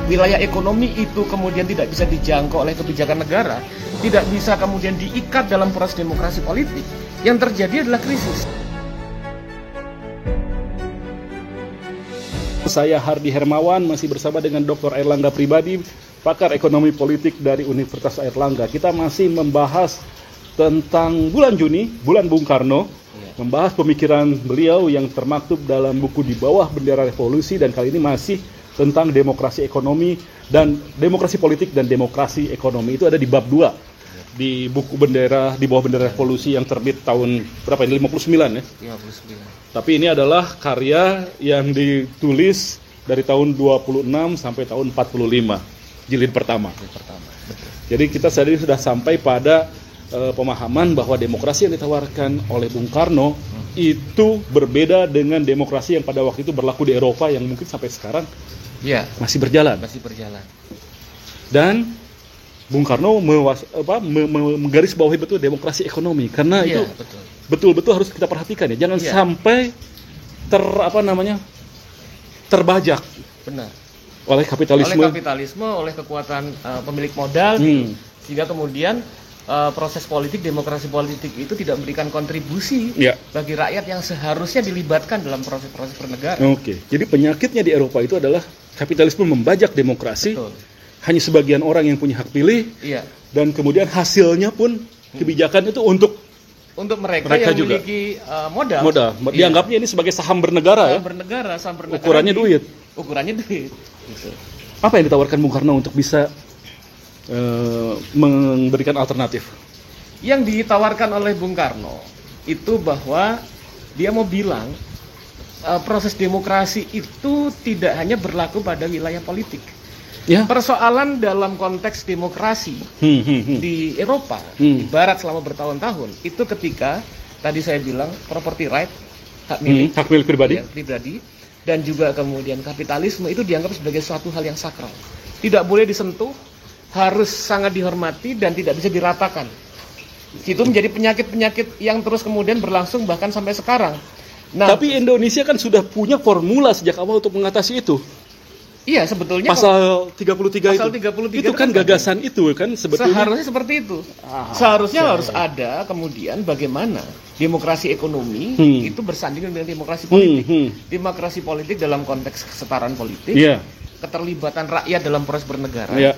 wilayah ekonomi itu kemudian tidak bisa dijangkau oleh kebijakan negara, tidak bisa kemudian diikat dalam proses demokrasi politik, yang terjadi adalah krisis. Saya Hardi Hermawan, masih bersama dengan Dr. Airlangga Pribadi, pakar ekonomi politik dari Universitas Airlangga. Kita masih membahas tentang bulan Juni, bulan Bung Karno, membahas pemikiran beliau yang termaktub dalam buku Di Bawah Bendera Revolusi, dan kali ini masih tentang demokrasi ekonomi dan demokrasi politik dan demokrasi ekonomi. Itu ada di bab 2 di buku Bendera Di Bawah Bendera Revolusi yang terbit tahun berapa ini? 59 ya? 59. Tapi ini adalah karya yang ditulis dari tahun 26 sampai tahun 45, jilid pertama. Jadi kita saat ini sudah sampai pada pemahaman bahwa demokrasi yang ditawarkan oleh Bung Karno itu berbeda dengan demokrasi yang pada waktu itu berlaku di Eropa yang mungkin sampai sekarang masih berjalan. Dan Bung Karno menggarisbawahi betul demokrasi ekonomi, karena itu betul-betul harus kita perhatikan ya, jangan sampai terbajak oleh kapitalisme, oleh kekuatan pemilik modal, sehingga kemudian proses politik, demokrasi politik itu tidak memberikan kontribusi bagi rakyat yang seharusnya dilibatkan dalam proses-proses bernegara. Oke, jadi penyakitnya di Eropa itu adalah kapitalisme membajak demokrasi. Hanya sebagian orang yang punya hak pilih, dan kemudian hasilnya pun kebijakan itu untuk mereka yang juga memiliki modal. Dianggapnya ini sebagai saham bernegara. Saham bernegara. Ukurannya duit. Gitu. Apa yang ditawarkan Bung Karno untuk bisa memberikan alternatif? Yang ditawarkan oleh Bung Karno itu bahwa dia mau bilang proses demokrasi itu tidak hanya berlaku pada wilayah politik. Persoalan dalam konteks demokrasi di Eropa, di Barat selama bertahun-tahun, itu ketika tadi saya bilang property right, hak milik pribadi, dan juga kemudian kapitalisme itu dianggap sebagai suatu hal yang sakral, tidak boleh disentuh, harus sangat dihormati dan tidak bisa diratakan. Itu menjadi penyakit-penyakit yang terus kemudian berlangsung bahkan sampai sekarang. Tapi Indonesia kan sudah punya formula sejak awal untuk mengatasi itu. Iya, sebetulnya pasal 33 itu kan gagasan itu kan sebetulnya. Seharusnya seperti itu. Seharusnya harus ada kemudian bagaimana demokrasi ekonomi itu bersanding dengan demokrasi politik. Demokrasi politik dalam konteks kesetaraan politik, keterlibatan rakyat dalam proses bernegara.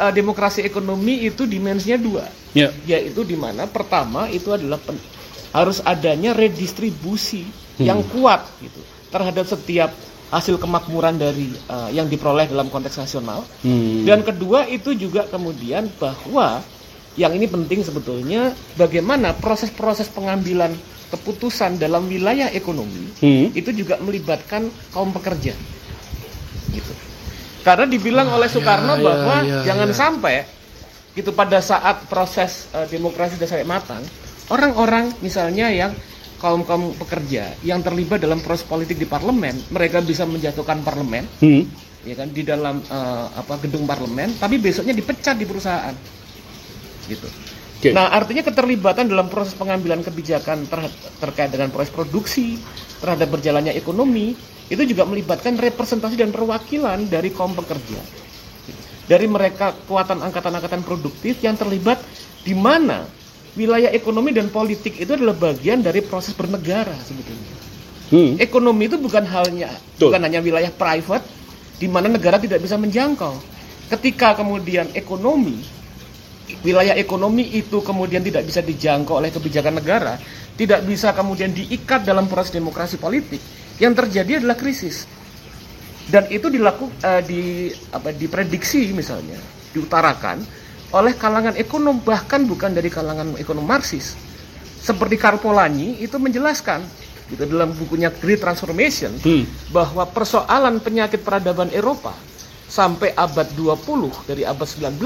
Demokrasi ekonomi itu dimensinya 2, yaitu di mana pertama itu adalah harus adanya redistribusi yang kuat gitu terhadap setiap hasil kemakmuran dari yang diperoleh dalam konteks nasional. Dan kedua itu juga kemudian bahwa yang ini penting sebetulnya bagaimana proses-proses pengambilan keputusan dalam wilayah ekonomi itu juga melibatkan kaum pekerja gitu. Karena dibilang oleh Soekarno bahwa jangan sampai gitu pada saat proses demokrasi sudah sampai matang, orang-orang misalnya yang kaum pekerja yang terlibat dalam proses politik di parlemen, mereka bisa menjatuhkan parlemen, ya kan, di dalam gedung parlemen, tapi besoknya dipecat di perusahaan, gitu. Nah, artinya keterlibatan dalam proses pengambilan kebijakan terkait dengan proses produksi, terhadap berjalannya ekonomi, itu juga melibatkan representasi dan perwakilan dari kaum pekerja, dari mereka kekuatan angkatan-angkatan produktif yang terlibat di mana wilayah ekonomi dan politik itu adalah bagian dari proses bernegara sebetulnya. Ekonomi itu bukan hanya wilayah private di mana negara tidak bisa menjangkau. Ketika kemudian wilayah ekonomi itu kemudian tidak bisa dijangkau oleh kebijakan negara, tidak bisa kemudian diikat dalam proses demokrasi politik, yang terjadi adalah krisis. Dan itu diprediksi misalnya, diutarakan oleh kalangan ekonom, bahkan bukan dari kalangan ekonom Marxis. Seperti Karl Polanyi itu menjelaskan gitu dalam bukunya Great Transformation bahwa persoalan penyakit peradaban Eropa sampai abad 20 dari abad 19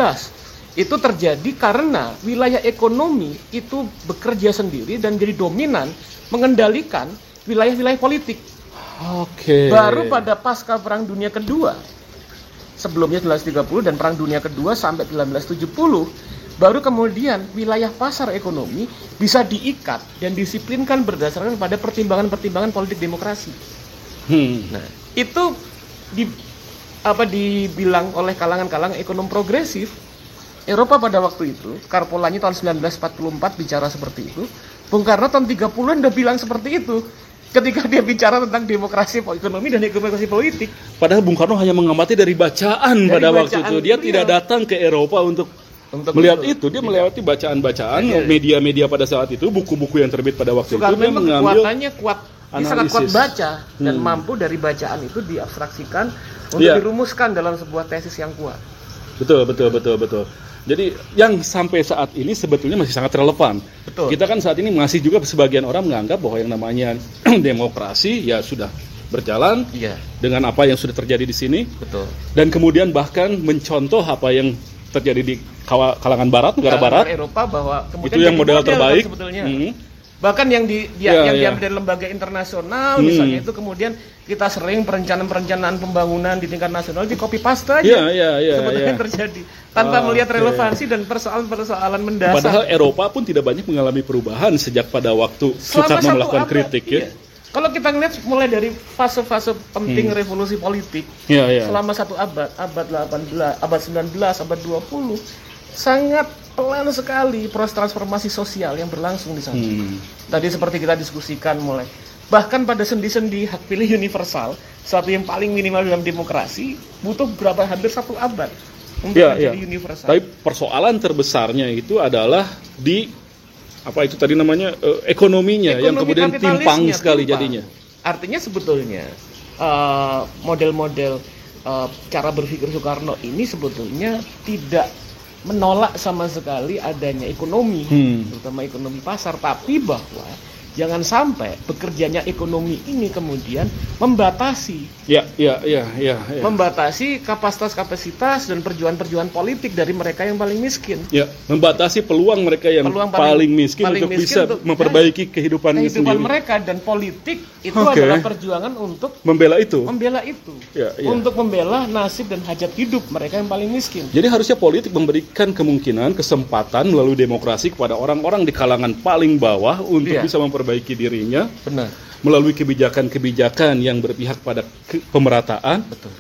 itu terjadi karena wilayah ekonomi itu bekerja sendiri dan jadi dominan mengendalikan wilayah-wilayah politik. Baru pada pasca Perang Dunia Kedua, sebelumnya 1930 dan Perang Dunia Kedua sampai 1970, baru kemudian wilayah pasar ekonomi bisa diikat dan disiplinkan berdasarkan pada pertimbangan-pertimbangan politik demokrasi. Nah, itu dibilang oleh kalangan-kalangan ekonom progresif, Eropa pada waktu itu, Carpolanyi tahun 1944 bicara seperti itu, Bung Karno tahun 30-an udah bilang seperti itu. Ketika dia bicara tentang demokrasi ekonomi dan demokrasi politik. Padahal Bung Karno hanya mengamati dari bacaan pada waktu itu. Dia tidak datang ke Eropa untuk melihat itu. Dia melewati bacaan-bacaan media-media pada saat itu, buku-buku yang terbit pada waktu itu. Dia mengambil kekuatannya kuat. Dia sangat kuat baca dan mampu dari bacaan itu diabstraksikan untuk dirumuskan dalam sebuah tesis yang kuat. Betul. Jadi yang sampai saat ini sebetulnya masih sangat relevan. Betul. Kita kan saat ini masih juga sebagian orang menganggap bahwa yang namanya demokrasi ya sudah berjalan dengan apa yang sudah terjadi di sini. Betul. Dan kemudian bahkan mencontoh apa yang terjadi di kalangan Barat, negara Barat. Eropa bahwa kemudian itu yang model terbaik. Sebetulnya. Bahkan yang diambil dari lembaga internasional misalnya itu kemudian kita sering perencanaan pembangunan di tingkat nasional di copy paste aja sebetulnya yang terjadi tanpa melihat relevansi dan persoalan mendasar. Padahal Eropa pun tidak banyak mengalami perubahan sejak pada waktu Soekarno melakukan kritik Kalau kita ngelihat mulai dari fase-fase penting revolusi politik selama satu abad 18, abad 19, abad 20 sangat pelan sekali proses transformasi sosial yang berlangsung di sana. Tadi seperti kita diskusikan mulai. Bahkan pada sendi-sendi hak pilih universal, suatu yang paling minimal dalam demokrasi, butuh hampir satu abad untuk menjadi universal. Tapi persoalan terbesarnya itu adalah di ekonominya yang kemudian timpang sekali jadinya. Artinya sebetulnya model-model cara berpikir Soekarno ini sebetulnya tidak menolak sama sekali adanya ekonomi, terutama ekonomi pasar, tapi bahwa jangan sampai bekerjanya ekonomi ini kemudian membatasi membatasi kapasitas dan perjuangan politik dari mereka yang paling miskin. Membatasi peluang mereka yang paling miskin untuk bisa memperbaiki kehidupan sendiri. Mereka dan politik itu adalah perjuangan untuk membela itu. Untuk membela nasib dan hajat hidup mereka yang paling miskin. Jadi harusnya politik memberikan kemungkinan, kesempatan melalui demokrasi kepada orang-orang di kalangan paling bawah untuk bisa memperbaiki dirinya. Benar. Melalui kebijakan-kebijakan yang berpihak pada pemerataan. Betul.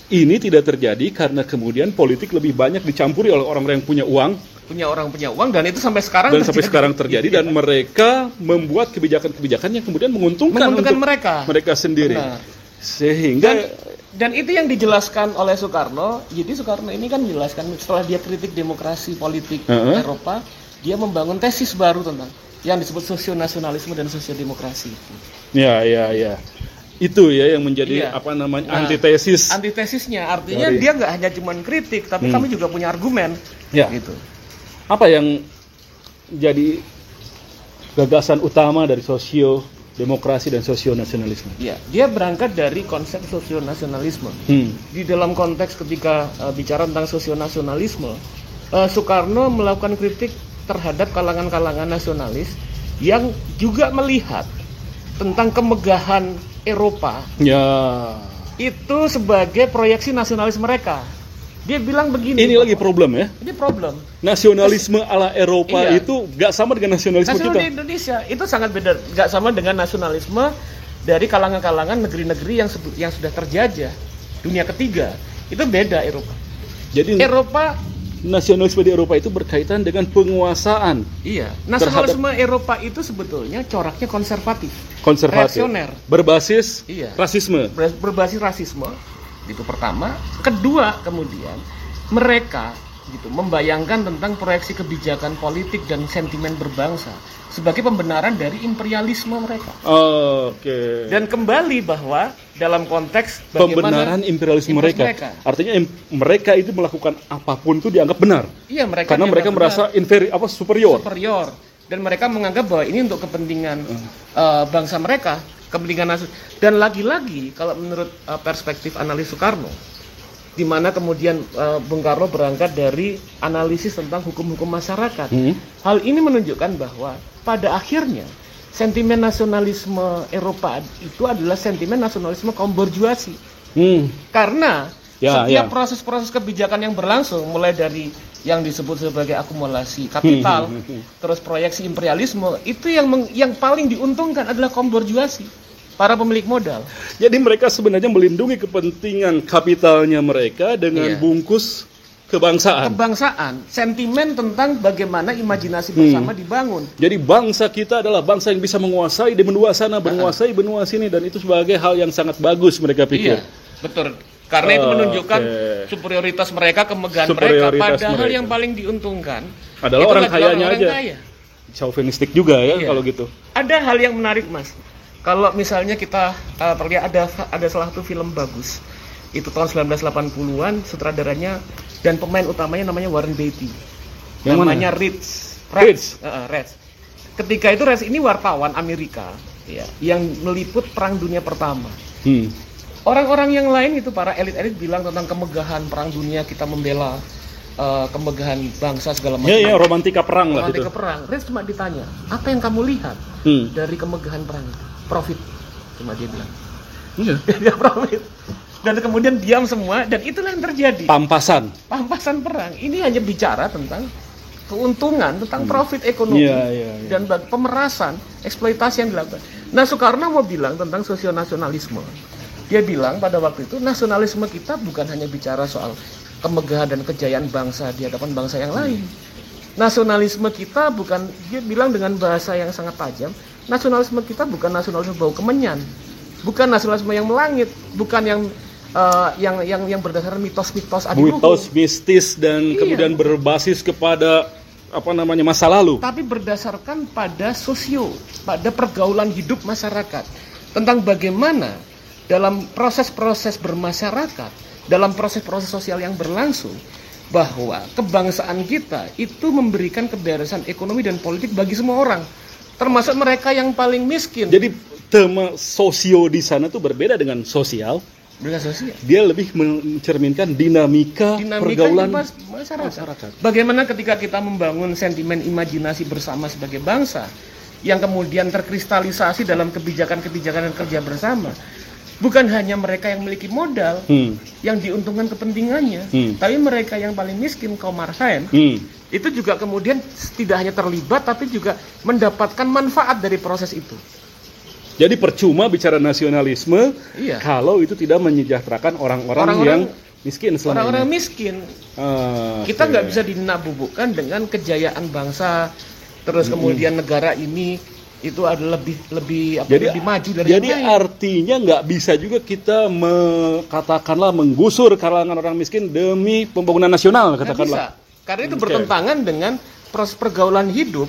Ini tidak terjadi karena kemudian politik lebih banyak dicampuri oleh orang-orang yang punya uang. Punya uang dan itu sampai sekarang terjadi dan mereka membuat kebijakan-kebijakan yang kemudian menguntungkan untuk mereka sendiri. Benar. Sehingga dan itu yang dijelaskan oleh Soekarno. Jadi Soekarno ini kan menjelaskan setelah dia kritik demokrasi politik Eropa, dia membangun tesis baru tentang yang disebut sosionasionalisme dan sosiodemokrasi. Itu yang menjadi antitesis. Antitesisnya artinya dia nggak hanya cuma kritik, tapi kami juga punya argumen. Gitu. Apa yang jadi gagasan utama dari sosiodemokrasi dan sosionasionalisme? Dia berangkat dari konsep sosionasionalisme. Di dalam konteks ketika bicara tentang sosionasionalisme, Soekarno melakukan kritik terhadap kalangan-kalangan nasionalis yang juga melihat tentang kemegahan Eropa itu sebagai proyeksi nasionalis mereka. Dia bilang begini. Ini lagi problem ya. Ini problem. Nasionalisme ala Eropa itu gak sama dengan nasionalisme kita. Di Indonesia itu sangat beda. Gak sama dengan nasionalisme dari kalangan-kalangan negeri-negeri yang sudah terjajah dunia ketiga. Itu beda Eropa. Jadi nasionalisme di Eropa itu berkaitan dengan penguasaan. Nasionalisme Eropa itu sebetulnya coraknya konservatif. Reaksioner. Berbasis rasisme. Berbasis rasisme. Itu pertama. Kedua, kemudian mereka membayangkan tentang proyeksi kebijakan politik dan sentimen berbangsa sebagai pembenaran dari imperialisme mereka. Dan kembali bahwa dalam konteks pembenaran imperialisme mereka. Artinya mereka itu melakukan apapun itu dianggap benar. Karena mereka merasa superior. Dan mereka menganggap bahwa ini untuk kepentingan bangsa mereka, kepentingan nasional. Dan lagi-lagi kalau menurut perspektif analis Soekarno, di mana kemudian Bung Karno berangkat dari analisis tentang hukum-hukum masyarakat. Hal ini menunjukkan bahwa pada akhirnya sentimen nasionalisme Eropa itu adalah sentimen nasionalisme kaum borjuasi. Karena setiap proses-proses kebijakan yang berlangsung, mulai dari yang disebut sebagai akumulasi kapital, terus proyeksi imperialisme, itu yang paling diuntungkan adalah kaum borjuasi, para pemilik modal. Jadi mereka sebenarnya melindungi kepentingan kapitalnya mereka dengan bungkus kebangsaan. Sentimen tentang bagaimana imajinasi bersama dibangun. Jadi bangsa kita adalah bangsa yang bisa menguasai di benua sana, menguasai benua sini, dan itu sebagai hal yang sangat bagus mereka pikir. Iya, betul. Karena itu menunjukkan superioritas mereka, kemegahan mereka. Padahal yang paling diuntungkan adalah orang kayanya aja. Kaya. Chauvinistik juga ya kalau gitu. Ada hal yang menarik, Mas. Kalau misalnya kita terlihat ada salah satu film bagus. Itu tahun 1980-an, sutradaranya dan pemain utamanya namanya Warren Beatty. Namanya Reds. Ketika itu Reds ini wartawan Amerika, ya, yang meliput Perang Dunia Pertama. Orang-orang yang lain itu para elit-elit bilang tentang kemegahan Perang Dunia, kita membela kemegahan bangsa segala macam. Ya, romantika perang lah itu. Romantika perang. Reds cuma ditanya, apa yang kamu lihat dari kemegahan perang itu? Profit, cuma dia bilang. Dia profit. Dan kemudian diam semua, dan itulah yang terjadi. Pampasan perang. Ini hanya bicara tentang keuntungan, tentang profit ekonomi, dan pemerasan, eksploitasi yang dilakukan. Nah, Soekarno mau bilang tentang sosionasionalisme. Dia bilang pada waktu itu, nasionalisme kita bukan hanya bicara soal kemegahan dan kejayaan bangsa di hadapan bangsa yang lain. Nasionalisme kita bukan, dia bilang dengan bahasa yang sangat tajam, nasionalisme kita bukan nasionalisme bau kemenyan, bukan nasionalisme yang melangit, bukan yang berdasarkan mitos-mitos adiluhung, mitos mistis dan kemudian berbasis kepada masa lalu, tapi berdasarkan pada pada pergaulan hidup masyarakat, tentang bagaimana dalam proses-proses bermasyarakat, dalam proses-proses sosial yang berlangsung, bahwa kebangsaan kita itu memberikan kebebasan ekonomi dan politik bagi semua orang, termasuk mereka yang paling miskin. Jadi tema sosio di sana tuh berbeda dengan sosial. Dia lebih mencerminkan dinamika pergaulan masyarakat. Bagaimana ketika kita membangun sentimen imajinasi bersama sebagai bangsa yang kemudian terkristalisasi dalam kebijakan-kebijakan dan kerja bersama, bukan hanya mereka yang memiliki modal yang diuntungkan kepentingannya, tapi mereka yang paling miskin, kaum marhaen, itu juga kemudian tidak hanya terlibat tapi juga mendapatkan manfaat dari proses itu. Jadi percuma bicara nasionalisme kalau itu tidak menyejahterakan orang-orang yang miskin selama orang-orang ini. Miskin. Kita nggak bisa dinabubukkan dengan kejayaan bangsa, terus kemudian negara ini itu adalah lebih maju dari yang lain. Jadi artinya nggak bisa juga kita katakanlah menggusur kalangan orang miskin demi pembangunan nasional, katakanlah. Nggak bisa. Karena itu bertentangan dengan proses pergaulan hidup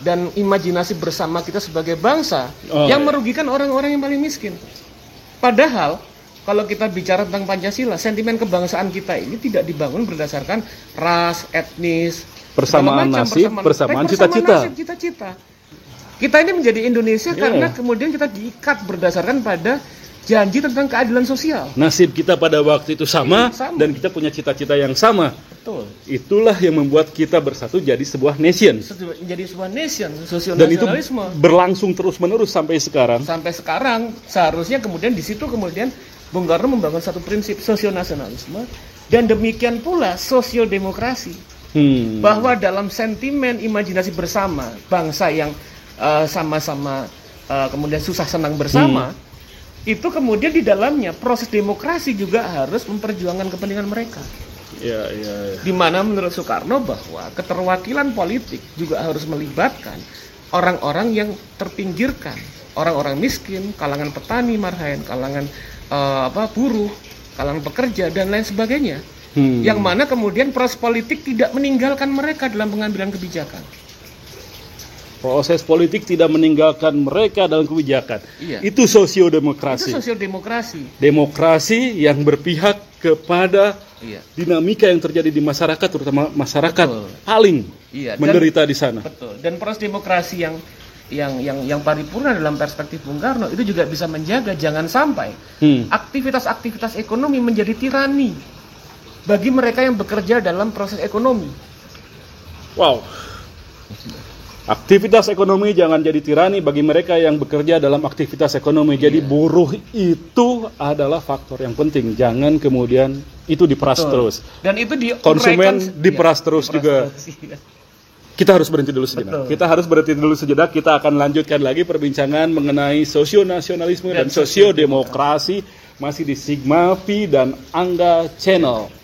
dan imajinasi bersama kita sebagai bangsa yang merugikan orang-orang yang paling miskin. Padahal kalau kita bicara tentang Pancasila, sentimen kebangsaan kita ini tidak dibangun berdasarkan ras, etnis, persamaan nasib, persamaan cita-cita. Kita ini menjadi Indonesia karena kemudian kita diikat berdasarkan pada janji tentang keadilan sosial. Nasib kita pada waktu itu sama. Dan kita punya cita-cita yang sama. Betul. Itulah yang membuat kita bersatu jadi sebuah nation. Jadi sebuah nation, dan itu berlangsung terus-menerus sampai sekarang. Sampai sekarang seharusnya kemudian di situ kemudian Bung Karno membangun satu prinsip sosionasionalisme dan demikian pula sosiodemokrasi. Bahwa dalam sentimen imajinasi bersama bangsa yang sama-sama kemudian susah senang bersama, itu kemudian di dalamnya proses demokrasi juga harus memperjuangkan kepentingan mereka. Di mana menurut Soekarno bahwa keterwakilan politik juga harus melibatkan orang-orang yang terpinggirkan, orang-orang miskin, kalangan petani marhaen, kalangan buruh, kalangan pekerja dan lain sebagainya. Yang mana kemudian proses politik tidak meninggalkan mereka dalam pengambilan kebijakan. Proses politik tidak meninggalkan mereka dalam kebijakan. Itu sosiodemokrasi. Demokrasi yang berpihak kepada dinamika yang terjadi di masyarakat, terutama masyarakat paling menderita di sana. Betul. Dan proses demokrasi yang paripurna dalam perspektif Bung Karno itu juga bisa menjaga jangan sampai aktivitas-aktivitas ekonomi menjadi tirani bagi mereka yang bekerja dalam proses ekonomi. Wow. Aktivitas ekonomi jangan jadi tirani bagi mereka yang bekerja dalam aktivitas ekonomi. Jadi buruh itu adalah faktor yang penting. Jangan kemudian itu diperas terus. Dan itu konsumen diperas terus juga. Kita harus berhenti dulu sejenak. Kita akan lanjutkan lagi perbincangan mengenai sosionasionalisme dan sosiodemokrasi masih di Sigma Pi dan Angga Channel.